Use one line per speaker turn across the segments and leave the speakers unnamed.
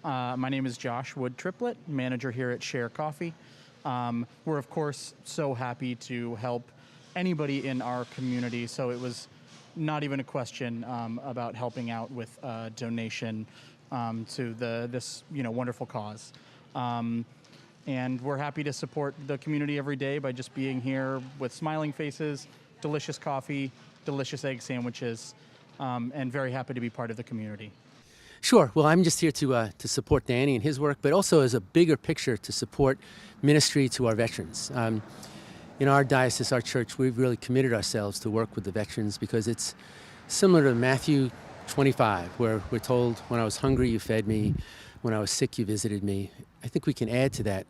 My name is Josh Wood Triplett, manager here at Share Coffee. We're, of course, so happy to help anybody in our community, so it was not even a question about helping out with a donation to this wonderful cause. And we're happy to support the community every day by just being here with smiling faces, delicious coffee, delicious egg sandwiches, and very happy to be part of the community.
Sure. Well, I'm just here to support Danny and his work, but also as a bigger picture to support ministry to our veterans. In our diocese, our church, we've really committed ourselves to work with the veterans because it's similar to Matthew 25, where we're told, when I was hungry, you fed me. When I was sick, you visited me. I think we can add to that.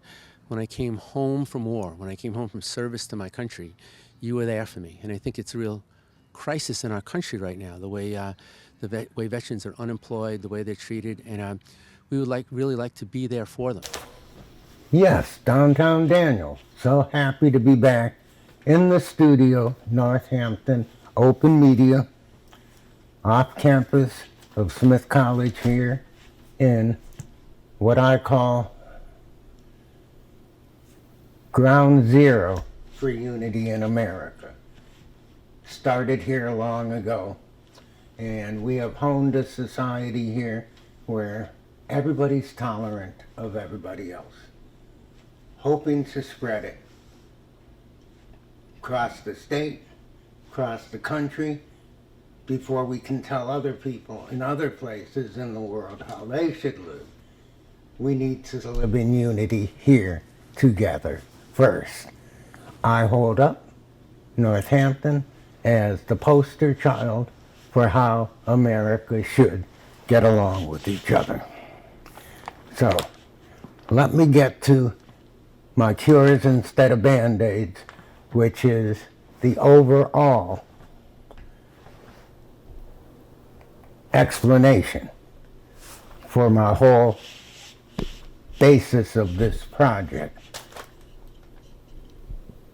When I came home from war, when I came home from service to my country, you were there for me. And I think it's a real crisis in our country right now, the way way veterans are unemployed, the way they're treated, and we would really like to be there for them.
Yes, Downtown Daniel. So happy to be back in the studio, Northampton, open media, off campus of Smith College here in what I call ground zero for unity in America. Started here long ago. And we have honed a society here where everybody's tolerant of everybody else, hoping to spread it across the state, across the country, before we can tell other people in other places in the world how they should live. We need to live in unity here together first. I hold up Northampton as the poster child for how America should get along with each other. So, let me get to my cures instead of Band-Aids, which is the overall explanation for my whole basis of this project.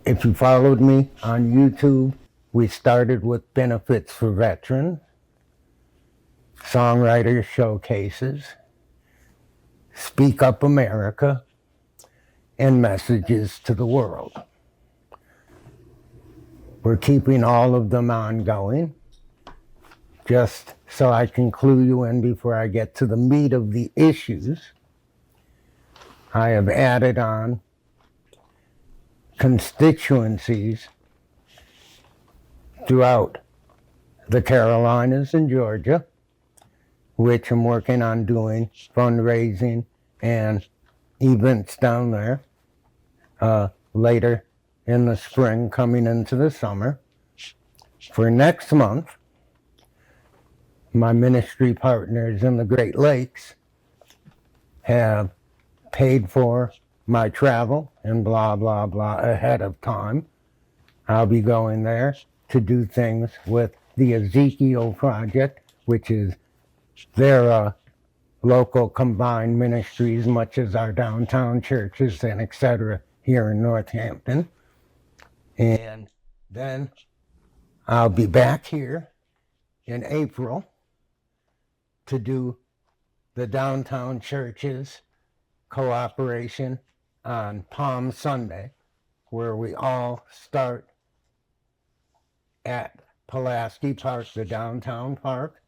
If you followed me on YouTube, we started with benefits for veterans, songwriter showcases, Speak Up America, and messages to the world. We're keeping all of them ongoing, just so I can clue you in before I get to the meat of the issues. I have added on constituencies throughout the Carolinas and Georgia, which I'm working on doing fundraising and events down there later in the spring, coming into the summer. For next month, my ministry partners in the Great Lakes have paid for my travel and blah, blah, blah ahead of time. I'll be going there to do things with the Ezekiel Project, which is their local combined ministries, much as our downtown churches and etc. here in Northampton. And then I'll be back here in April to do the downtown churches cooperation on Palm Sunday, where we all start at Pulaski Park, the downtown park,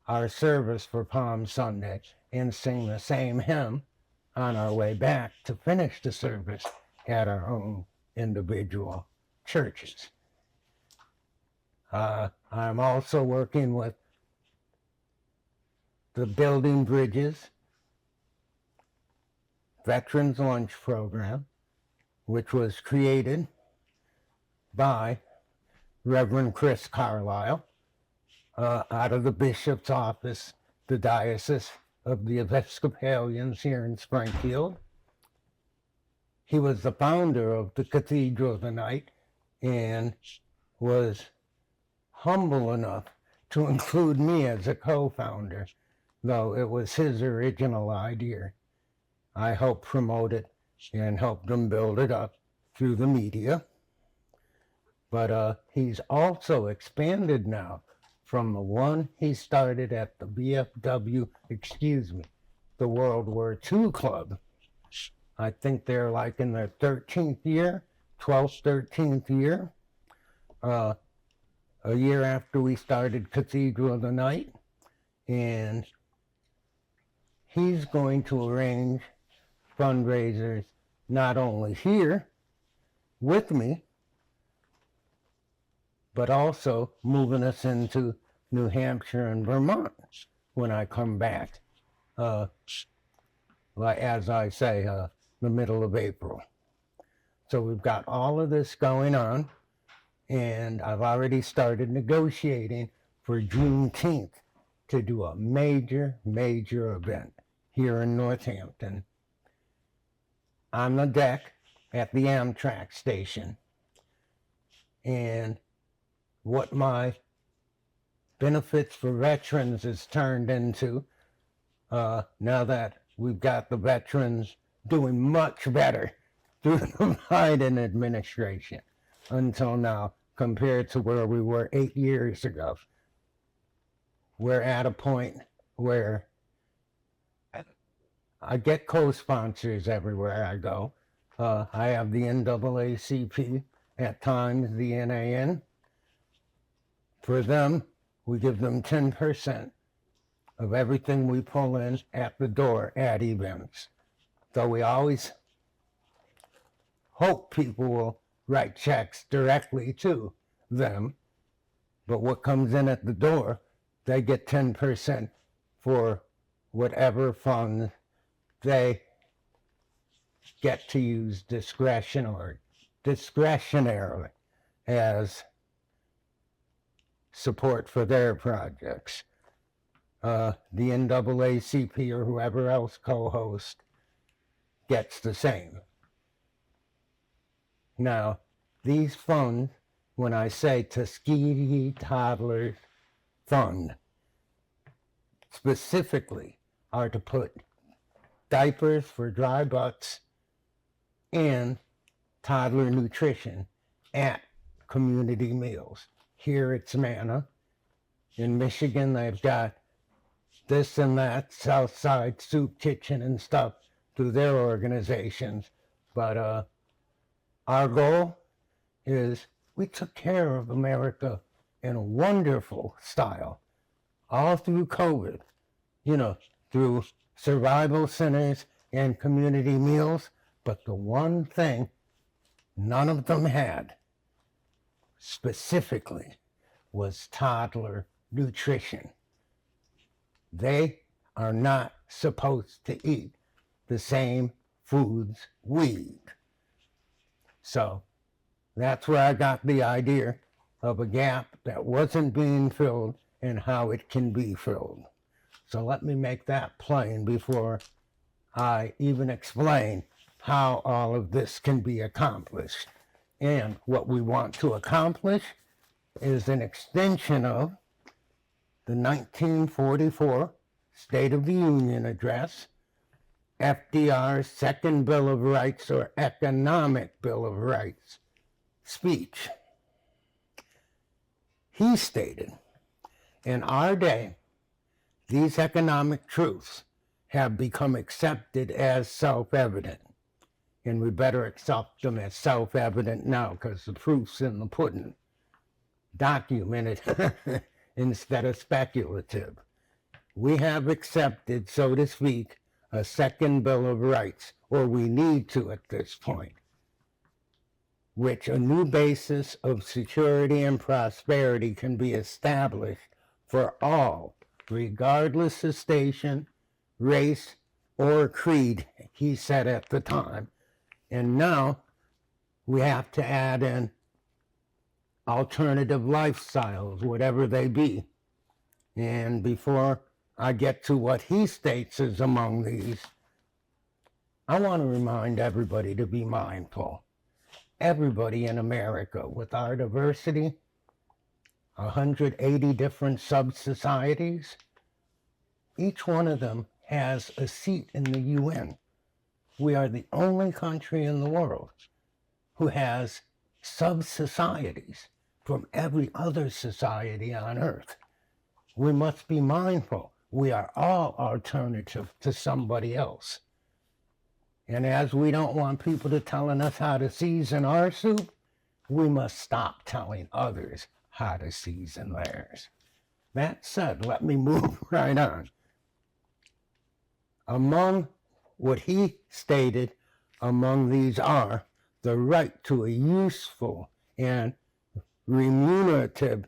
our service for Palm Sunday, and sing the same hymn on our way back to finish the service at our own individual churches. I'm also working with the Building Bridges Veterans Lunch Program, which was created by Reverend Chris Carlisle out of the bishop's office, the Diocese of the Episcopalians here in Springfield. He was the founder of the Cathedral of the Night and was humble enough to include me as a co-founder, though it was his original idea. I helped promote it and helped him build it up through the media. But he's also expanded now from the one he started at the the World War II Club. I think they're like in their 13th year, 12th, 13th year. A year after we started Cathedral of the Night. And he's going to arrange fundraisers not only here with me, but also moving us into New Hampshire and Vermont when I come back, as I say, the middle of April. So we've got all of this going on, and I've already started negotiating for Juneteenth to do a major, major event here in Northampton on the deck at the Amtrak station. And what my benefits for veterans is turned into, now that we've got the veterans doing much better through the Biden administration until now compared to where we were 8 years ago. We're at a point where I get co-sponsors everywhere I go. I have the NAACP, at times the NAN. For them, we give them 10% of everything we pull in at the door at events. So we always hope people will write checks directly to them, but what comes in at the door, they get 10% for whatever funds they get to use discretionarily as support for their projects. The NAACP or whoever else co-host gets the same. Now, these funds, when I say Tuskegee Toddlers Fund, specifically are to put diapers for dry butts and toddler nutrition at community meals. Here it's Manna. In Michigan, they've got this and that, Southside Soup Kitchen and stuff through their organizations. But our goal is we took care of America in a wonderful style all through COVID, through survival centers and community meals. But the one thing none of them had specifically was toddler nutrition. They are not supposed to eat the same foods we eat. So that's where I got the idea of a gap that wasn't being filled and how it can be filled. So let me make that plain before I even explain how all of this can be accomplished. And what we want to accomplish is an extension of the 1944 State of the Union Address, FDR's Second Bill of Rights or Economic Bill of Rights speech. He stated, in our day, these economic truths have become accepted as self-evident. And we better accept them as self-evident now because the proof's in the pudding. Documented instead of speculative. We have accepted, so to speak, a second Bill of Rights, or we need to at this point, which a new basis of security and prosperity can be established for all, regardless of station, race, or creed, he said at the time. And now we have to add in alternative lifestyles, whatever they be. And before I get to what he states is among these, I want to remind everybody to be mindful. Everybody in America, with our diversity, 180 different sub-societies, each one of them has a seat in the UN. We are the only country in the world who has sub-societies from every other society on earth. We must be mindful. We are all alternative to somebody else. And as we don't want people to telling us how to season our soup, we must stop telling others how to season theirs. That said, let me move right on. Among what he stated, among these are the right to a useful and remunerative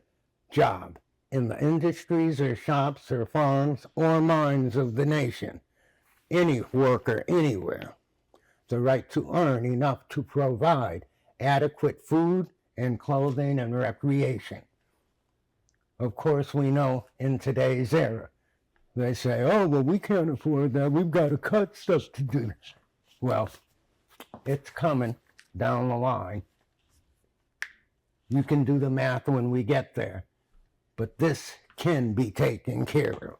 job in the industries or shops or farms or mines of the nation, any worker anywhere. The right to earn enough to provide adequate food and clothing and recreation. Of course, we know in today's era, they say, oh, well, we can't afford that. We've got to cut stuff to do this. Well, it's coming down the line. You can do the math when we get there. But this can be taken care of.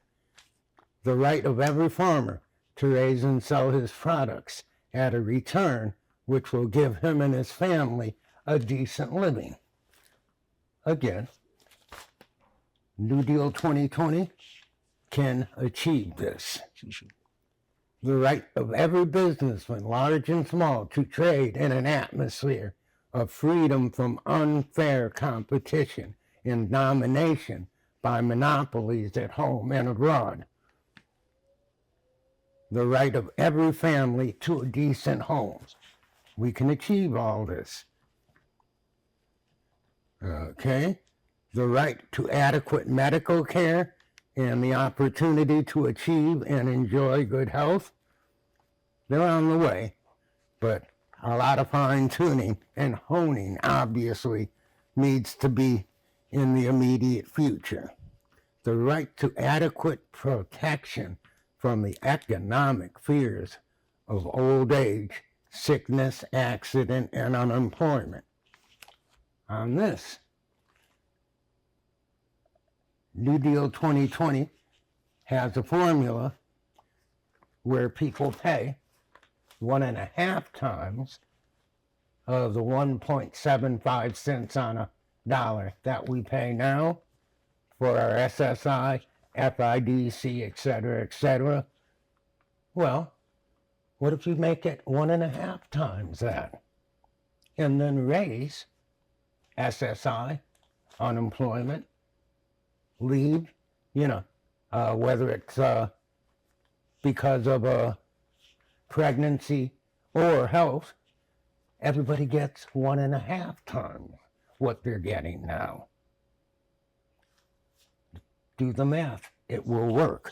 The right of every farmer to raise and sell his products at a return which will give him and his family a decent living. Again, New Deal 2020 can achieve this. The right of every businessman, large and small, to trade in an atmosphere of freedom from unfair competition and domination by monopolies at home and abroad. The right of every family to a decent home. We can achieve all this. Okay? The right to adequate medical care and the opportunity to achieve and enjoy good health. They're on the way, but a lot of fine-tuning and honing obviously needs to be in the immediate future. The right to adequate protection from the economic fears of old age, sickness, accident, and unemployment. On this, New Deal 2020 has a formula where people pay 1.5 times of the 1.75 cents on a dollar that we pay now for our SSI, FIDC, et cetera. Well, what if you make it 1.5 times that? And then raise SSI, unemployment, leave, whether it's because of a pregnancy or health, everybody gets 1.5 times what they're getting now. Do the math. It will work.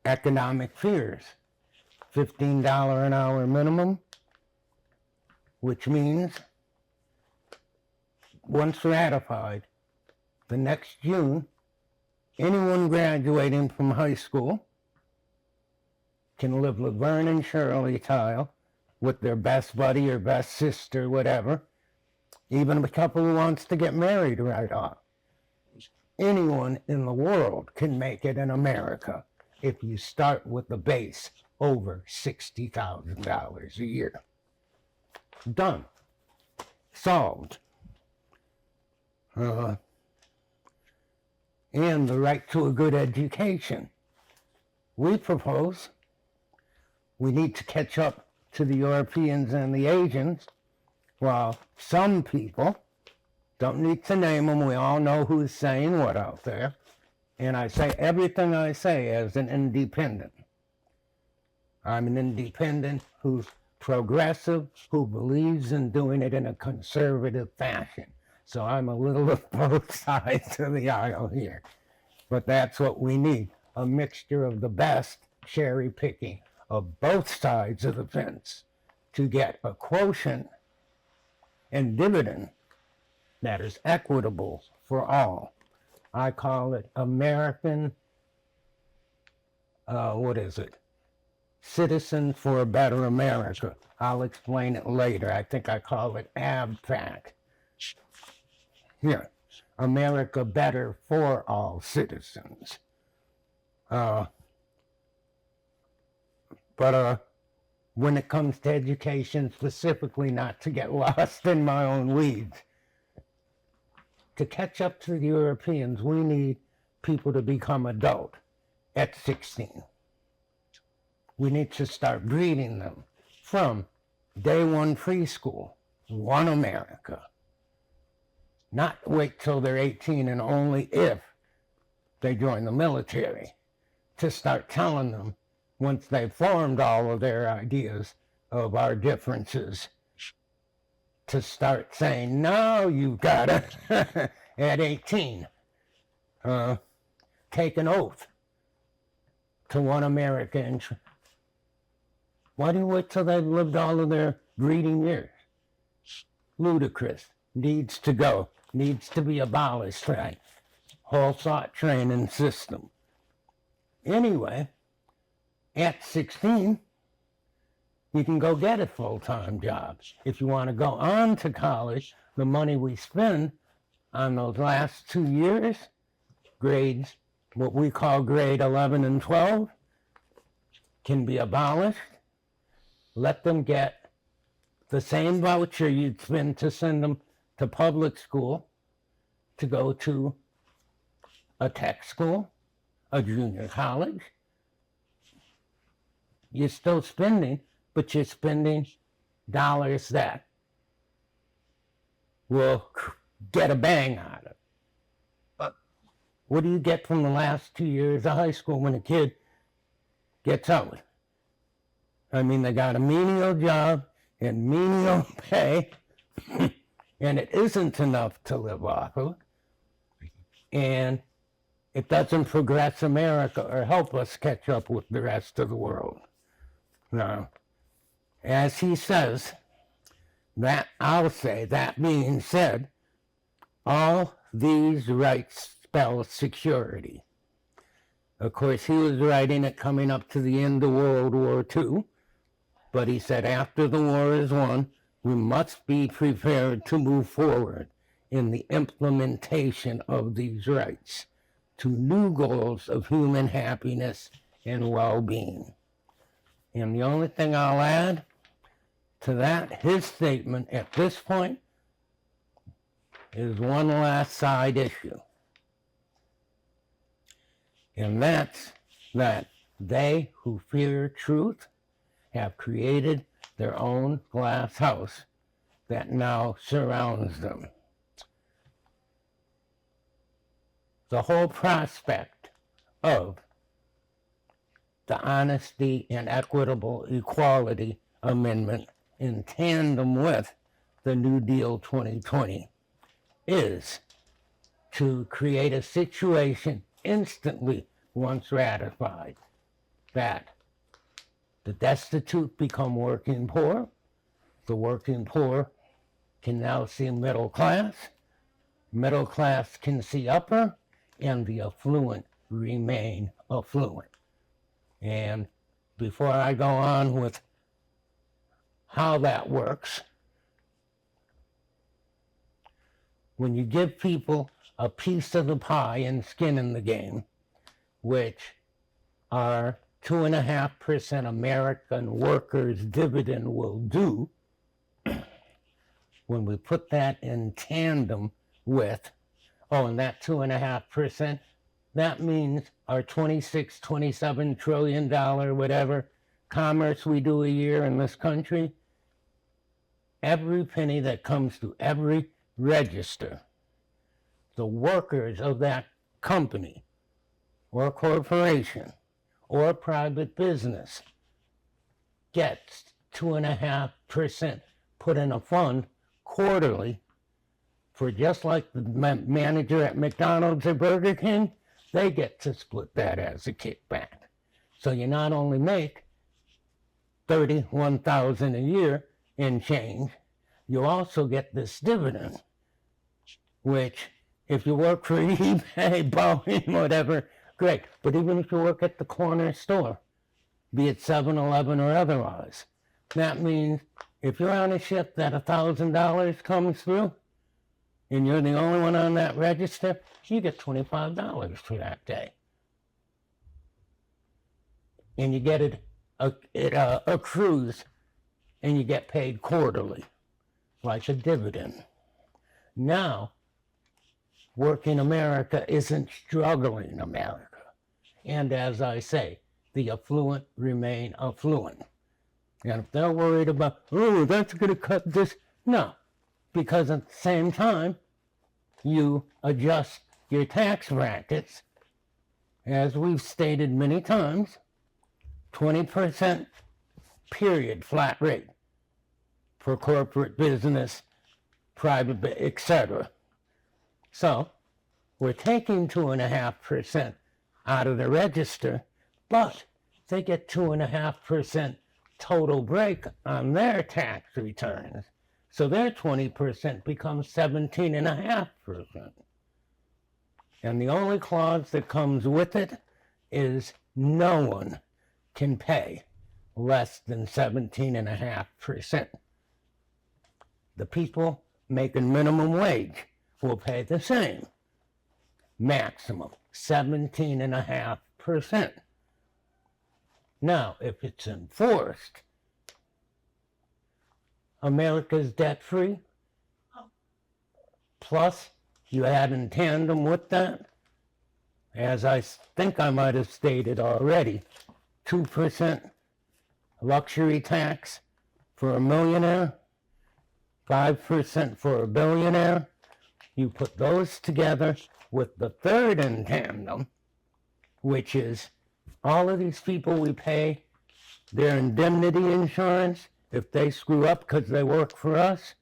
Economic fears. $15 an hour minimum, which means once ratified, the next June, anyone graduating from high school can live Laverne and Shirley style with their best buddy or best sister, whatever, even a couple who wants to get married right off. Anyone in the world can make it in America if you start with the base over $60,000 a year. Done. Solved. And the right to a good education. We propose we need to catch up to the Europeans and the Asians, while some people, don't need to name them, we all know who's saying what out there, and I say everything I say as an independent. I'm an independent who's progressive, who believes in doing it in a conservative fashion. So I'm a little of both sides of the aisle here. But that's what we need, a mixture of the best cherry picking of both sides of the fence to get a quotient and dividend that is equitable for all. I call it American, Citizen for a Better America. I'll explain it later. I think I call it ABFAC. Here, America Better for All Citizens. But when it comes to education, specifically, not to get lost in my own weeds, to catch up to the Europeans, we need people to become adult at 16. We need to start breeding them from day one preschool, one America. Not wait till they're 18 and only if they join the military, to start telling them once they've formed all of their ideas of our differences, to start saying, no, you've got to, at 18, take an oath to one America. And why do you wait till they've lived all of their breeding years? Ludicrous. Needs to go. Needs to be abolished, right? Whole thought training system. Anyway, at 16, you can go get a full-time job. If you want to go on to college, the money we spend on those last 2 years, grades, what we call grade 11 and 12, can be abolished. Let them get the same voucher you'd spend to send them to public school, to go to a tech school, a junior college. You're still spending, but you're spending dollars that will get a bang out of it. But what do you get from the last 2 years of high school when a kid gets out? I mean, they got a menial job and menial pay, and it isn't enough to live off of. And it doesn't progress America or help us catch up with the rest of the world. Now, as he says, that I'll say, that being said, all these rights spell security. Of course, he was writing it coming up to the end of World War II, but he said after the war is won, we must be prepared to move forward in the implementation of these rights to new goals of human happiness and well-being. And the only thing I'll add to that, his statement at this point, is one last side issue. And that's that they who fear truth have created their own glass house that now surrounds them. The whole prospect of the Honesty and Equitable Equality Amendment in tandem with the New Deal 2020 is to create a situation instantly, once ratified, that the destitute become working poor, the working poor can now see middle class can see upper, and the affluent remain affluent. And before I go on with how that works, when you give people a piece of the pie and skin in the game, which our 2.5% American workers' dividend will do, when we put that in tandem with, and that 2.5%, that means our $27 trillion, whatever, commerce we do a year in this country, every penny that comes to every register, the workers of that company or corporation or private business gets 2.5% put in a fund quarterly for, just like the manager at McDonald's or Burger King, they get to split that as a kickback. So you not only make $31,000 a year in change, you also get this dividend, which if you work for eBay, Boeing, whatever, great. But even if you work at the corner store, be it 7-Eleven or otherwise, that means if you're on a shift that $1,000 comes through, and you're the only one on that register, you get $25 for that day. And you get it accrues, and you get paid quarterly, like a dividend. Now, working America isn't struggling America. And as I say, the affluent remain affluent. And if they're worried about, oh, that's going to cut this, no. Because at the same time, you adjust your tax brackets, as we've stated many times, 20% period flat rate for corporate business, private, etc. So we're taking 2.5% out of the register, but they get 2.5% total break on their tax returns. So their 20% becomes 17.5%. And the only clause that comes with it is no one can pay less than 17.5%. The people making minimum wage will pay the same, maximum 17.5%. Now, if it's enforced, America's debt-free, plus you add in tandem with that, as I think I might have stated already, 2% luxury tax for a millionaire, 5% for a billionaire. You put those together with the third in tandem, which is all of these people we pay their indemnity insurance if they screw up because they work for us.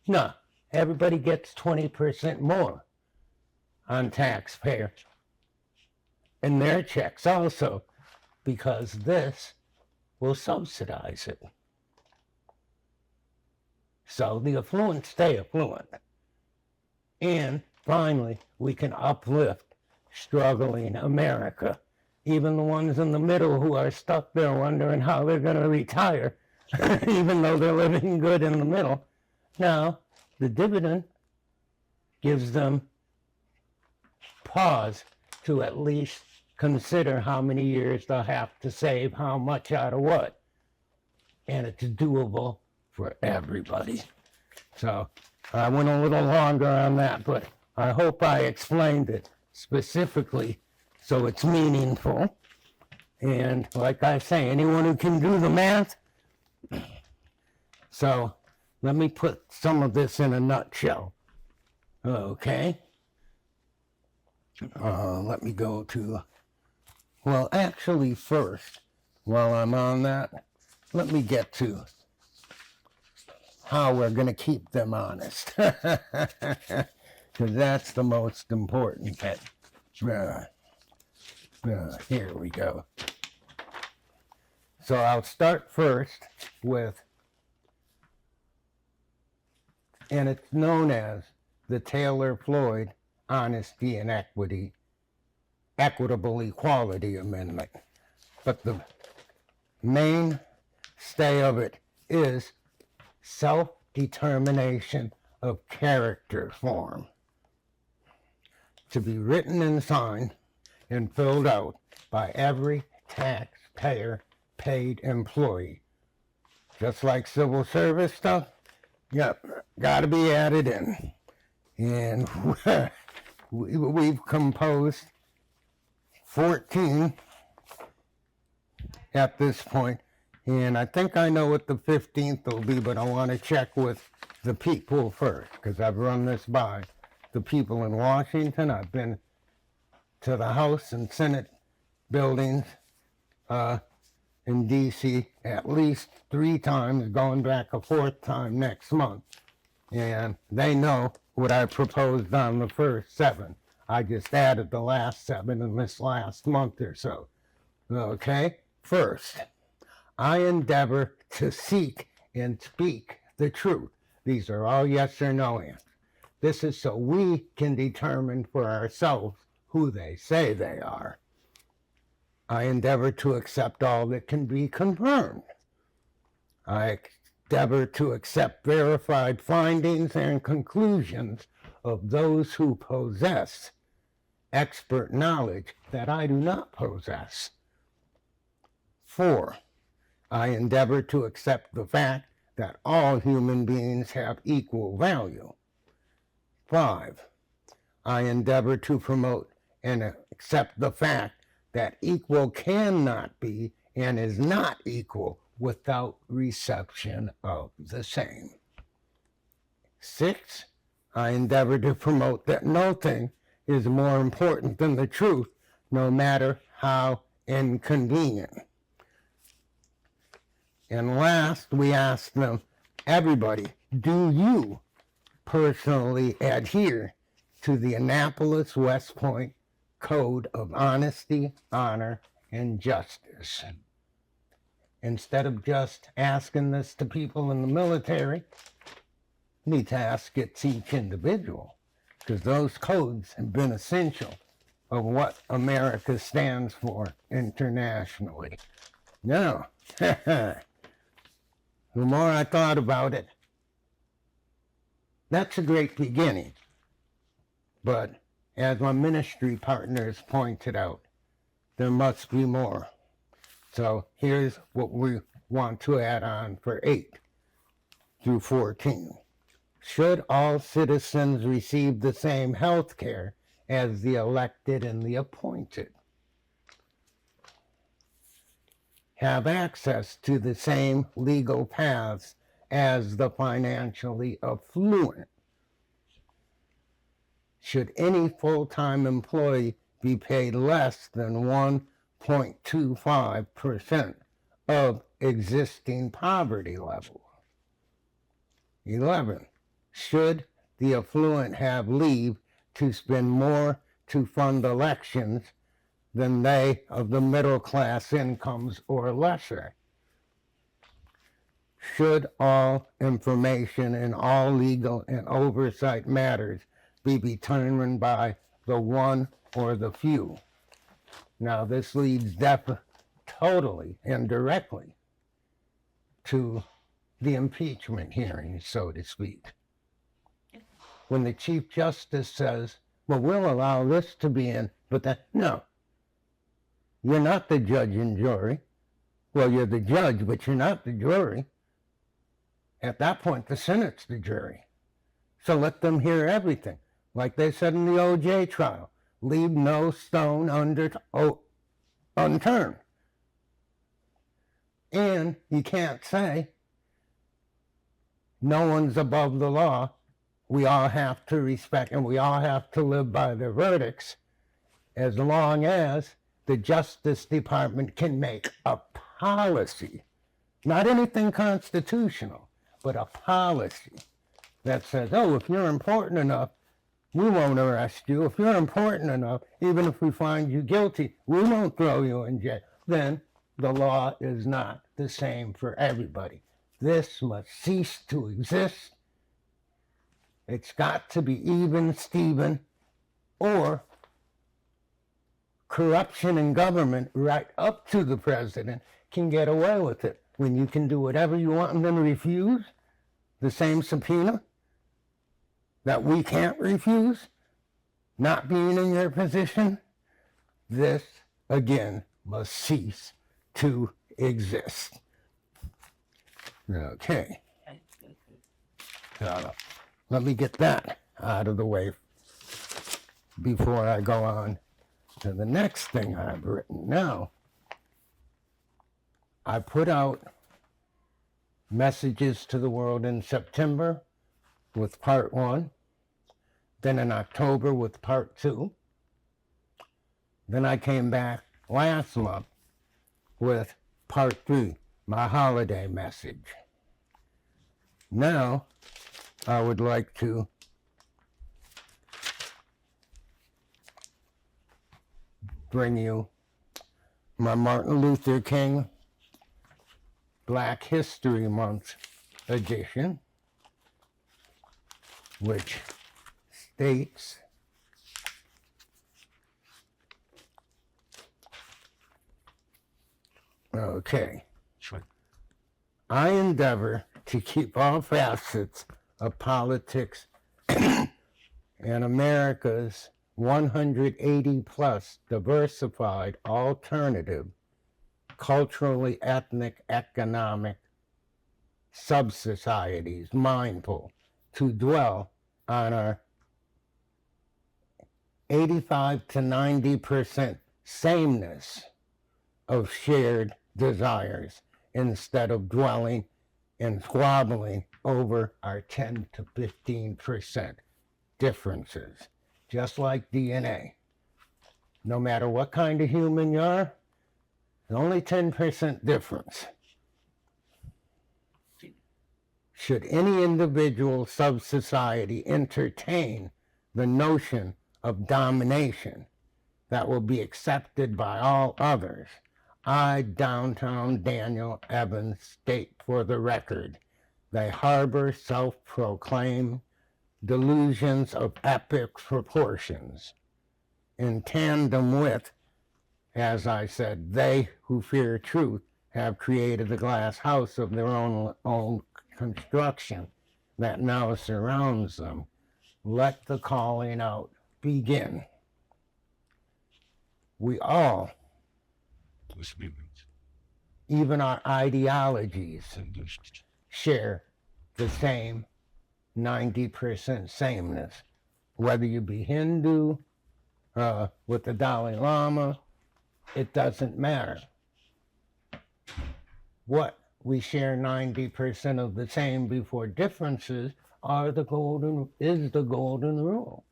No, everybody gets 20% more on taxpayer in their checks also, because this will subsidize it. So the affluent stay affluent. And finally, we can uplift struggling America. Even the ones in the middle who are stuck there wondering how they're going to retire, even though they're living good in the middle. Now, the dividend gives them pause to at least consider how many years they'll have to save, how much out of what. And it's doable for everybody. So I went a little longer on that, but I hope I explained it specifically so it's meaningful. And like I say, anyone who can do the math. So let me put some of this in a nutshell. Okay. Let me go to, well, actually first, while I'm on that, let me get to how we're going to keep them honest. Because that's the most important bit. Here we go. So I'll start first with, and it's known as the Taylor-Floyd Honesty and Equitable Equality Amendment. But the mainstay of it is self-determination of character form, to be written and signed and filled out by every taxpayer paid employee. Just like civil service stuff, yep, got to be added in. And we've composed 14 at this point. And I think I know what the 15th will be, but I want to check with the people first, because I've run this by the people in Washington. I've been to the House and Senate buildings in D.C. at least 3 times, going back a 4th time next month. And they know what I proposed on the first 7. I just added the last 7 in this last month or so. Okay, first, I endeavor to seek and speak the truth. These are all yes or no answers. This is so we can determine for ourselves who they say they are. I endeavor to accept all that can be confirmed. I endeavor to accept verified findings and conclusions of those who possess expert knowledge that I do not possess. 4, I endeavor to accept the fact that all human beings have equal value. 5, I endeavor to promote and accept the fact that equal cannot be and is not equal without reception of the same. 6, I endeavor to promote that nothing is more important than the truth, no matter how inconvenient. And last, we ask them, everybody, do you personally adhere to the Annapolis West Point Code of Honesty, Honor, and Justice? Instead of just asking this to people in the military, you need to ask it to each individual, because those codes have been essential of what America stands for internationally. Now, the more I thought about it, that's a great beginning. But as my ministry partners pointed out, there must be more. So here's what we want to add on for 8 through 14. Should all citizens receive the same health care as the elected and the appointed? Have access to the same legal paths as the financially affluent? Should any full-time employee be paid less than 1.25% of existing poverty level? 11. Should the affluent have leave to spend more to fund elections than they of the middle class incomes or lesser? Should all information in all legal and oversight matters be determined by the one or the few? Now, this leads totally and directly to the impeachment hearing, so to speak. When the Chief Justice says, well, we'll allow this to be in, but that, no. You're not the judge and jury. Well, you're the judge, but you're not the jury. At that point, the Senate's the jury. So let them hear everything. Like they said in the O.J. trial, leave no stone unturned. And you can't say no one's above the law. We all have to respect and we all have to live by their verdicts, as long as the Justice Department can make a policy, not anything constitutional, but a policy that says, oh, if you're important enough, we won't arrest you. If you're important enough, even if we find you guilty, we won't throw you in jail. Then the law is not the same for everybody. This must cease to exist. It's got to be even, Steven, or corruption in government right up to the president can get away with it. When you can do whatever you want and then refuse the same subpoena that we can't refuse, not being in your position, this, again, must cease to exist. Okay. Let me get that out of the way before I go on to the next thing I've written. Now, I put out messages to the world in September with part 1, then in October with part 2. Then I came back last month with part 3, my holiday message. Now, I would like to bring you my Martin Luther King Black History Month edition, which states, okay, sure. I endeavor to keep all facets of politics and America's 180 plus diversified alternative culturally ethnic economic sub-societies mindful to dwell on our 85 to 90% sameness of shared desires instead of dwelling and squabbling over our 10 to 15% differences, just like DNA. No matter what kind of human you are, there's only 10% difference. Should any individual sub-society entertain the notion of domination that will be accepted by all others, I, downtown Daniel Evans, state for the record, they harbor self-proclaimed delusions of epic proportions. In tandem with, as I said, they who fear truth have created the glass house of their own construction that now surrounds them. Let the calling out begin. We all, even our ideologies, share the same 90% sameness. Whether you be Hindu, with the Dalai Lama, it doesn't matter. What we share 90% of the same before differences is the golden rule.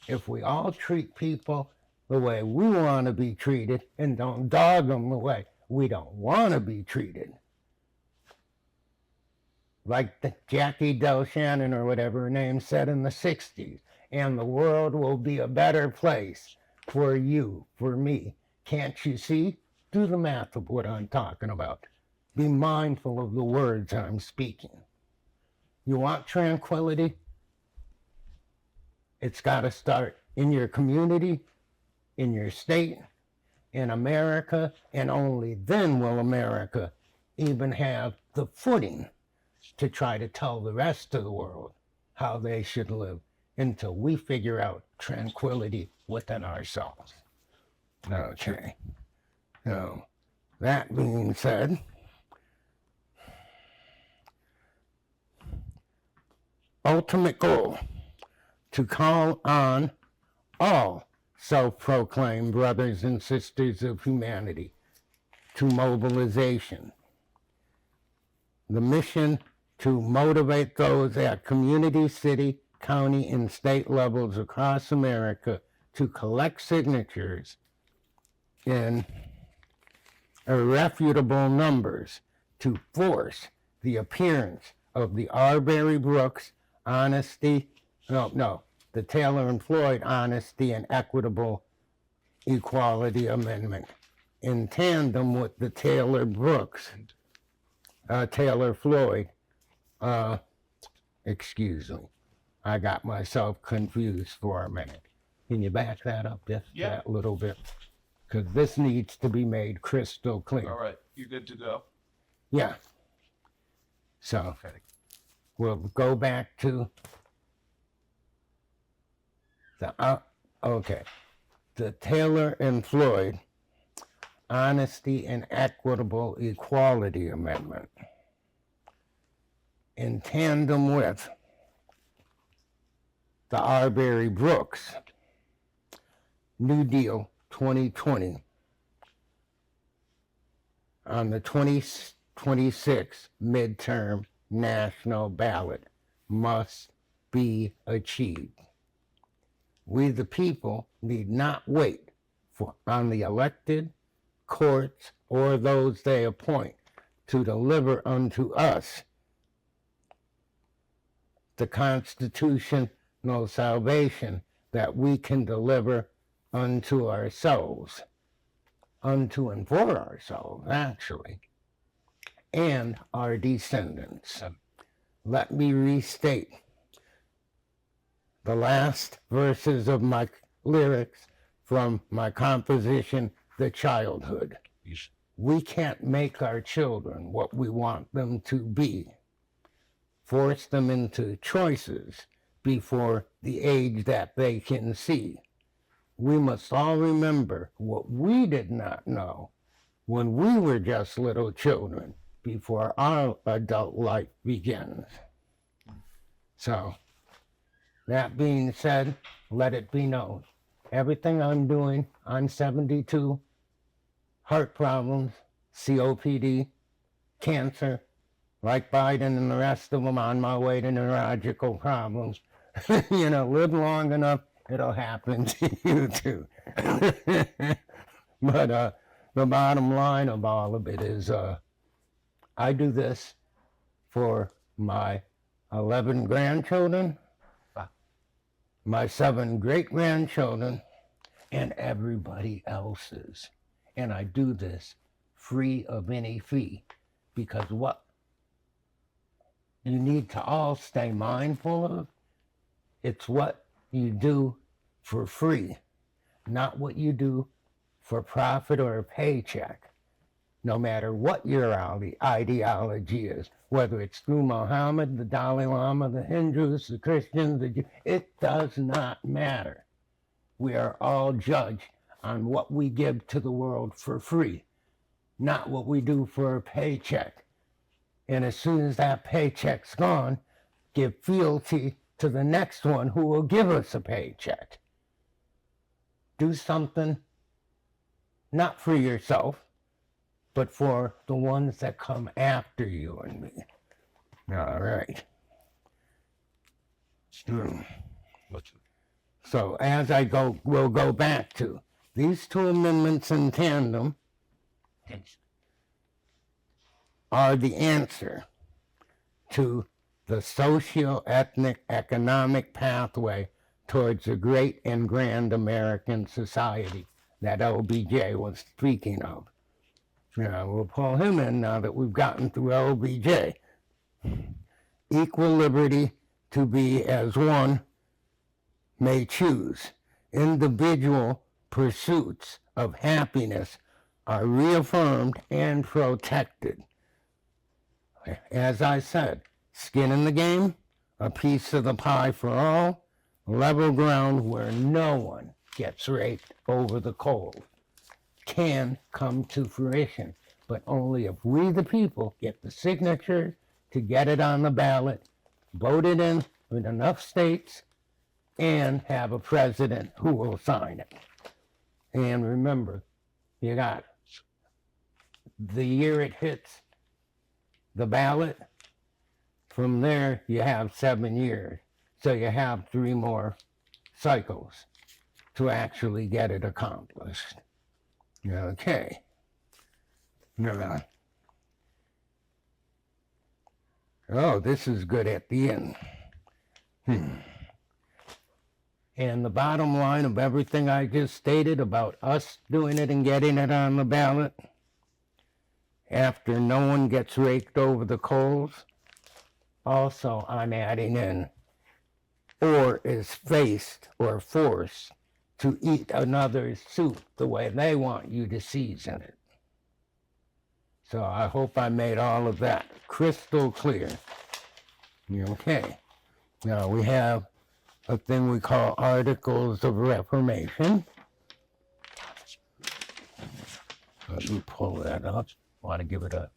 If we all treat people the way we want to be treated and don't dog them the way we don't want to be treated, like the Jackie Del Shannon or whatever her name said in the 60s, and the world will be a better place for you, for me. Can't you see? Do the math of what I'm talking about. Be mindful of the words I'm speaking. You want tranquility? It's got to start in your community, in your state, in America, and only then will America even have the footing to try to tell the rest of the world how they should live until we figure out tranquility within ourselves. Okay. So, that being said, ultimate goal, to call on all self-proclaimed brothers and sisters of humanity to mobilization. The mission to motivate those at community, city, county, and state levels across America to collect signatures in irrefutable numbers to force the appearance of the Arbery Brooks the Taylor and Floyd Honesty and Equitable Equality Amendment in tandem with the Taylor-Floyd, excuse me, I got myself confused for a minute. Can you back that up just that little bit? Because this needs to be made crystal clear.
All right, you good to go?
Yeah. So, we'll go back to the Taylor and Floyd Honesty and Equitable Equality Amendment in tandem with the Arbery Brooks New Deal 2020 on the 2026 midterm national ballot must be achieved. We the people need not wait on the elected, courts, or those they appoint to deliver unto us the constitutional salvation that we can deliver unto ourselves, unto and for ourselves, actually, and our descendants. Let me restate the last verses of my lyrics from my composition, The Childhood. We can't make our children what we want them to be, force them into choices before the age that they can see. We must all remember what we did not know when we were just little children before our adult life begins. So, That being said, let it be known. Everything I'm doing, I'm 72, heart problems, COPD, cancer, like Biden and the rest of them, on my way to neurological problems. Live long enough, it'll happen to you too. But the bottom line of all of it is I do this for my 11 grandchildren, my 7 great-grandchildren, and everybody else's. And I do this free of any fee, because what you need to all stay mindful of, it's what you do for free, not what you do for profit or a paycheck. No matter what your ideology is, whether it's through Muhammad, the Dalai Lama, the Hindus, the Christians, it does not matter. We are all judged on what we give to the world for free, not what we do for a paycheck. And as soon as that paycheck's gone, give fealty to the next one who will give us a paycheck. Do something not for yourself, but for the ones that come after you and me. All right. So as I go, we'll go back to these 2 amendments in tandem are the answer to the socio-ethnic economic pathway towards a great and grand American society that LBJ was speaking of. We'll pull him in now that we've gotten through LBJ. Equal liberty to be as one may choose. Individual pursuits of happiness are reaffirmed and protected. As I said, skin in the game, a piece of the pie for all, level ground where no one gets raked over the coals, can come to fruition, but only if we, the people, get the signatures to get it on the ballot, vote it in with enough states, and have a president who will sign it. And remember, you got the year it hits the ballot. From there, you have 7 years. So you have 3 more cycles to actually get it accomplished. Okay. Now, oh, this is good at the end. And the bottom line of everything I just stated about us doing it and getting it on the ballot, after no one gets raked over the coals, also I'm adding in, or is faced or forced to eat another's soup the way they want you to season it. So I hope I made all of that crystal clear. Okay. Now we have a thing we call Articles of Reformation. Let me pull that up. Want to give it a...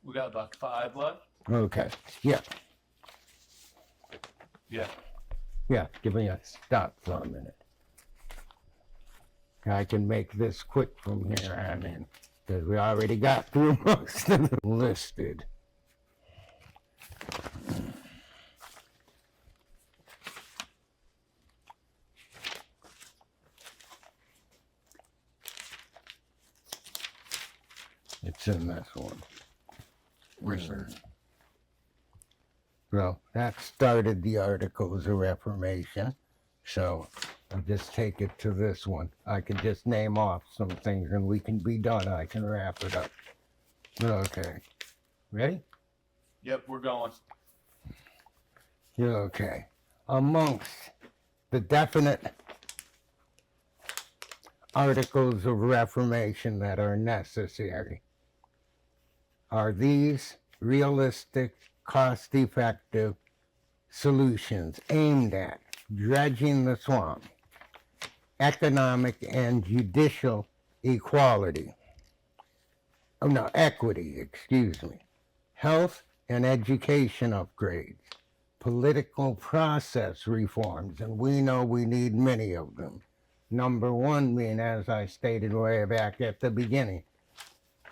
We got about 5 left.
Okay. Yeah.
Yeah.
Give me a stop for a minute. I can make this quick from here on in, because we already got through most of them listed. It's in this one. Well, that started the Articles of Reformation, so I'll just take it to this one. I can just name off some things and we can be done. I can wrap it up. Okay. Ready?
Yep, we're going.
Okay. Amongst the definite Articles of Reformation that are necessary are these realistic, cost-effective solutions aimed at dredging the swamp, economic and judicial equality. Oh no, equity, excuse me. Health and education upgrades, political process reforms, and we know we need many of them. Number one being, as I stated way back at the beginning,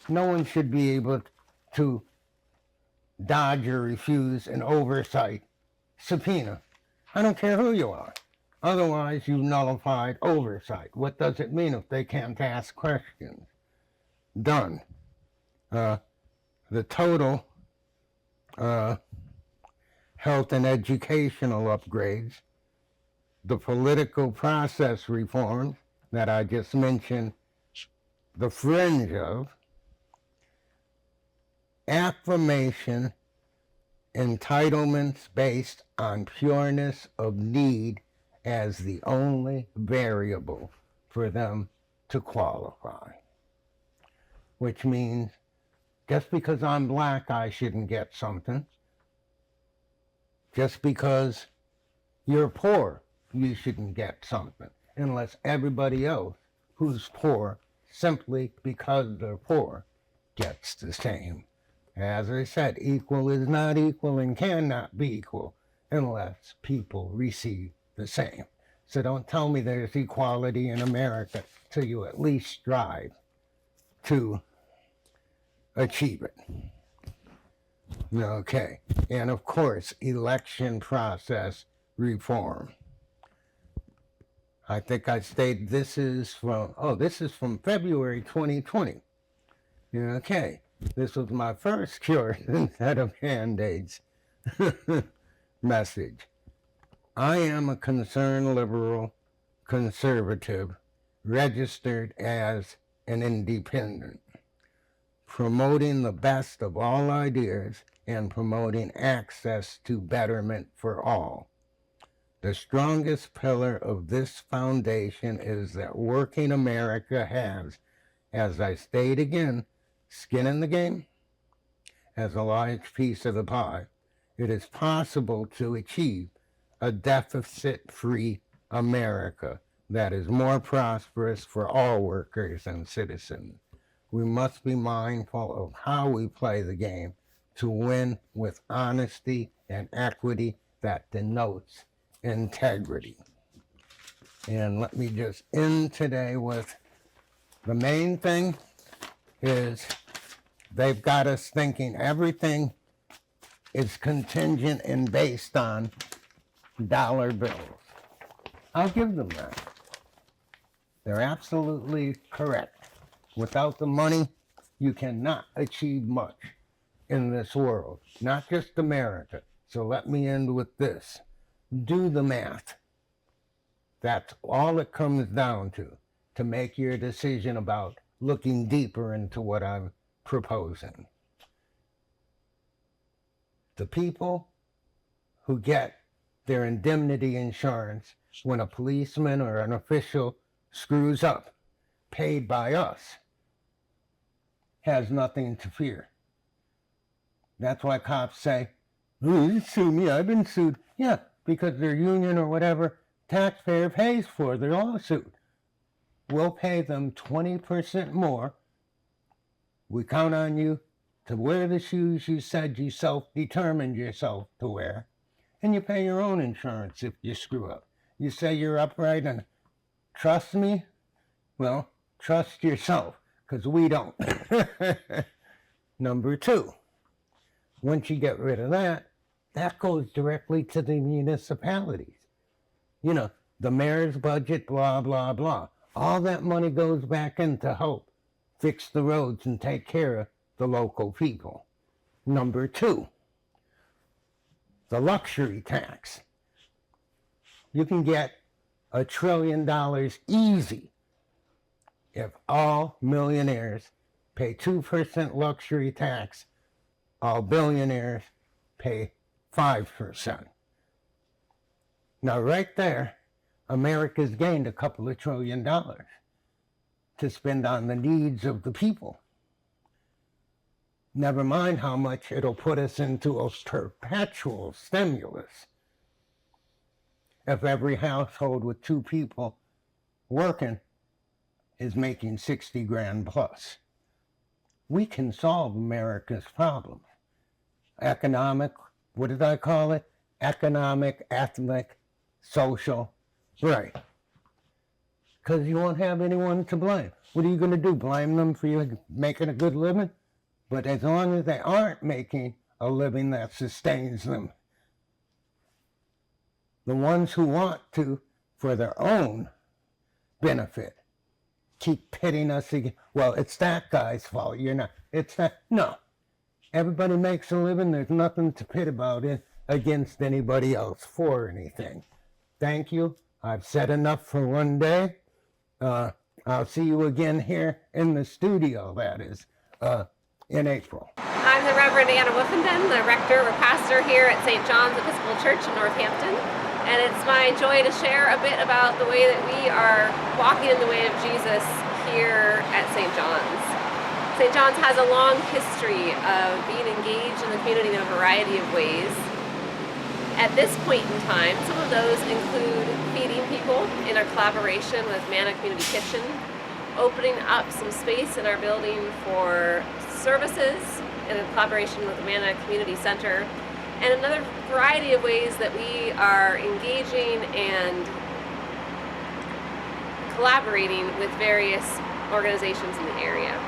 no one should be able to dodge or refuse an oversight subpoena. I don't care who you are. Otherwise, you've nullified oversight. What does it mean if they can't ask questions? Done. The total health and educational upgrades, the political process reforms that I just mentioned, the fringe of, affirmation, entitlements based on pureness of need as the only variable for them to qualify. Which means just because I'm black, I shouldn't get something. Just because you're poor, you shouldn't get something. Unless everybody else who's poor, simply because they're poor, gets the same. As I said, equal is not equal and cannot be equal unless people receive the same. So don't tell me there's equality in America till you at least strive to achieve it. Okay, and of course, election process reform. I think I stated this is from February 2020. Okay, this was my first cure instead of Band-Aids message. I am a concerned liberal conservative, registered as an independent, promoting the best of all ideas and promoting access to betterment for all. The strongest pillar of this foundation is that working America has, as I state again, skin in the game, as a large piece of the pie. It is possible to achieve a deficit-free America that is more prosperous for all workers and citizens. We must be mindful of how we play the game to win with honesty and equity that denotes integrity. And let me just end today with the main thing is they've got us thinking everything is contingent and based on dollar bills. I'll give them that. They're absolutely correct. Without the money, you cannot achieve much in this world, not just America. So let me end with this. Do the math. That's all it comes down to make your decision about looking deeper into what I'm proposing. The people who get their indemnity insurance when a policeman or an official screws up, paid by us, has nothing to fear. That's why cops say, "Oh, you sue me, I've been sued." Yeah, because their union or whatever taxpayer pays for their lawsuit. We'll pay them 20% more. We count on you to wear the shoes you said you self-determined yourself to wear, and you pay your own insurance if you screw up. You say you're upright and trust me? Well, trust yourself, because we don't. Number two, once you get rid of that, that goes directly to the municipalities. You know, the mayor's budget, blah, blah, blah. All that money goes back in to help fix the roads and take care of the local people. Number two, the luxury tax. You can get $1 trillion easy if all millionaires pay 2% luxury tax, all billionaires pay 5%. Now right there, America's gained a couple of $1 trillion to spend on the needs of the people. Never mind how much it'll put us into a perpetual stimulus. If every household with 2 people working is making 60 grand plus. We can solve America's problems. Economic, what did I call it? economic, ethnic, social, right. Because you won't have anyone to blame. What are you going to do? Blame them for you making a good living? But as long as they aren't making a living that sustains them, the ones who want to, for their own benefit, keep pitting us again. Well, it's that guy's fault. You're not. It's that. No. Everybody makes a living. There's nothing to pit about it against anybody else for anything. Thank you. I've said enough for one day. I'll see you again here in the studio, that is, in April.
I'm the Reverend Anna Woofenden, the rector or pastor here at St. John's Episcopal Church in Northampton. And it's my joy to share a bit about the way that we are walking in the way of Jesus here at St. John's. St. John's has a long history of being engaged in the community in a variety of ways. At this point in time, some of those include feeding people in our collaboration with Manna Community Kitchen, opening up some space in our building for services in collaboration with the Manna Community Center, and another variety of ways that we are engaging and collaborating with various organizations in the area.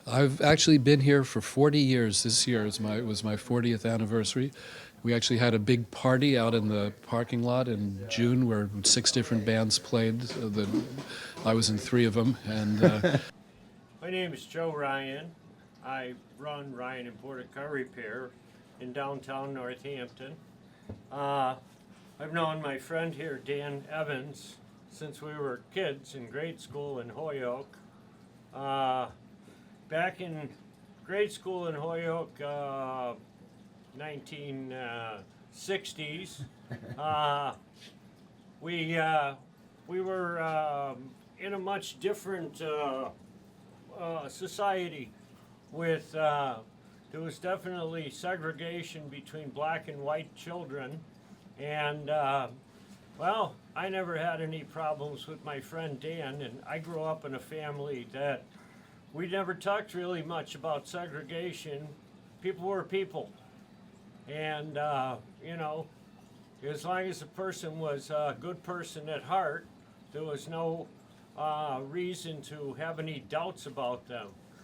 I've actually been here for 40 years. This year was my 40th anniversary. We actually had a big party out in the parking lot in June where 6 different bands played. I was in 3 of them. And
my name is Joe Ryan. I run Ryan Imported Car Repair in downtown Northampton. I've known my friend here, Dan Evans, since we were kids in grade school in Holyoke. Back in grade school in Holyoke, 1960s, we were in a much different society with there was definitely segregation between black and white children, and well, I never had any problems with my friend Dan, and I grew up in a family that we never talked really much about segregation. People were people, and you know, as long as the person was a good person at heart, there was no reason to have any doubts about them.